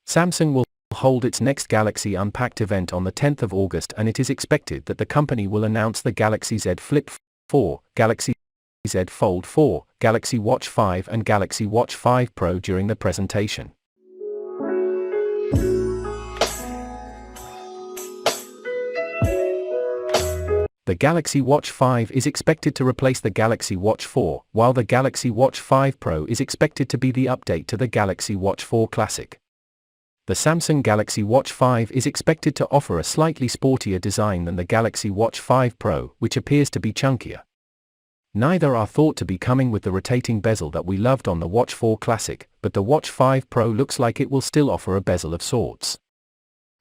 Samsung will hold its next Galaxy Unpacked event on the 10th of August, and it is expected that the company will announce the Galaxy Z Flip 4, Galaxy Z Fold 4, Galaxy Watch 5 and Galaxy Watch 5 Pro during the presentation. The Galaxy Watch 5 is expected to replace the Galaxy Watch 4, while the Galaxy Watch 5 Pro is expected to be the update to the Galaxy Watch 4 Classic. The Samsung Galaxy Watch 5 is expected to offer a slightly sportier design than the Galaxy Watch 5 Pro, which appears to be chunkier. Neither are thought to be coming with the rotating bezel that we loved on the Watch 4 Classic, but the Watch 5 Pro looks like it will still offer a bezel of sorts.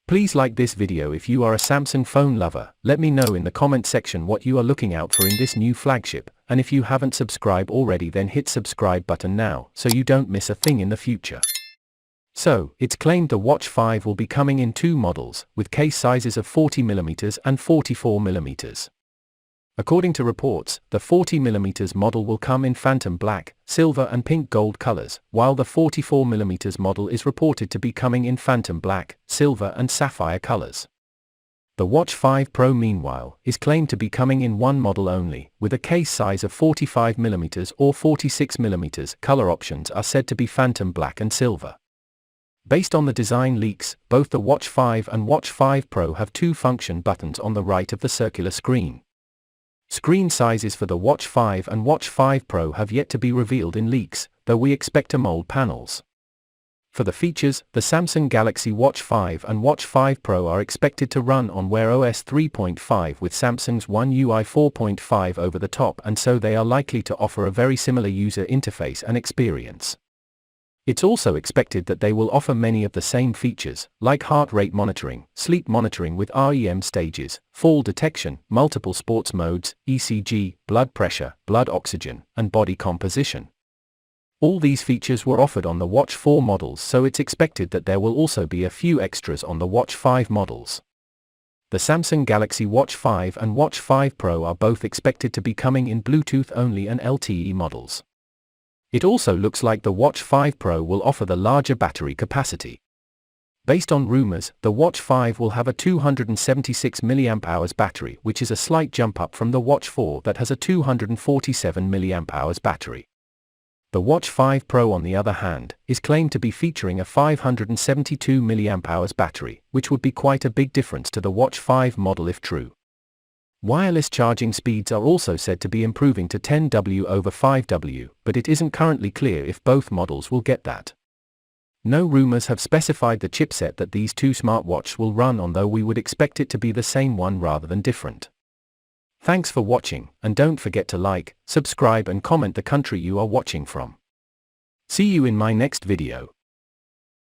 Please like this video if you are a Samsung phone lover. Let me know in the comment section what you are looking out for in this new flagship, and if you haven't subscribed already, then hit subscribe button now so you don't miss a thing in the future. So, it's claimed the Watch 5 will be coming in two models, with case sizes of 40mm and 44mm. According to reports, the 40mm model will come in phantom black, silver and pink gold colors, while the 44mm model is reported to be coming in phantom black, silver and sapphire colors. The Watch 5 Pro, meanwhile, is claimed to be coming in one model only, with a case size of 45mm or 46mm. Color options are said to be phantom black and silver. Based on the design leaks, both the Watch 5 and Watch 5 Pro have two function buttons on the right of the circular screen. Screen sizes for the Watch 5 and Watch 5 Pro have yet to be revealed in leaks, though we expect to mold panels. For the features, the Samsung Galaxy Watch 5 and Watch 5 Pro are expected to run on Wear OS 3.5 with Samsung's One UI 4.5 over the top, and so they are likely to offer a very similar user interface and experience. It's also expected that they will offer many of the same features, like heart rate monitoring, sleep monitoring with REM stages, fall detection, multiple sports modes, ECG, blood pressure, blood oxygen, and body composition. All these features were offered on the Watch 4 models, so it's expected that there will also be a few extras on the Watch 5 models. The Samsung Galaxy Watch 5 and Watch 5 Pro are both expected to be coming in Bluetooth only and LTE models. It also looks like the Watch 5 Pro will offer the larger battery capacity. Based on rumors, the Watch 5 will have a 276 mAh battery, which is a slight jump up from the Watch 4 that has a 247 mAh battery. The Watch 5 Pro, on the other hand, is claimed to be featuring a 572 mAh battery, which would be quite a big difference to the Watch 5 model if true. Wireless charging speeds are also said to be improving to 10W over 5W, but it isn't currently clear if both models will get that. No rumors have specified the chipset that these two smartwatches will run on, though we would expect it to be the same one rather than different. Thanks for watching, and don't forget to like, subscribe and comment the country you are watching from. See you in my next video.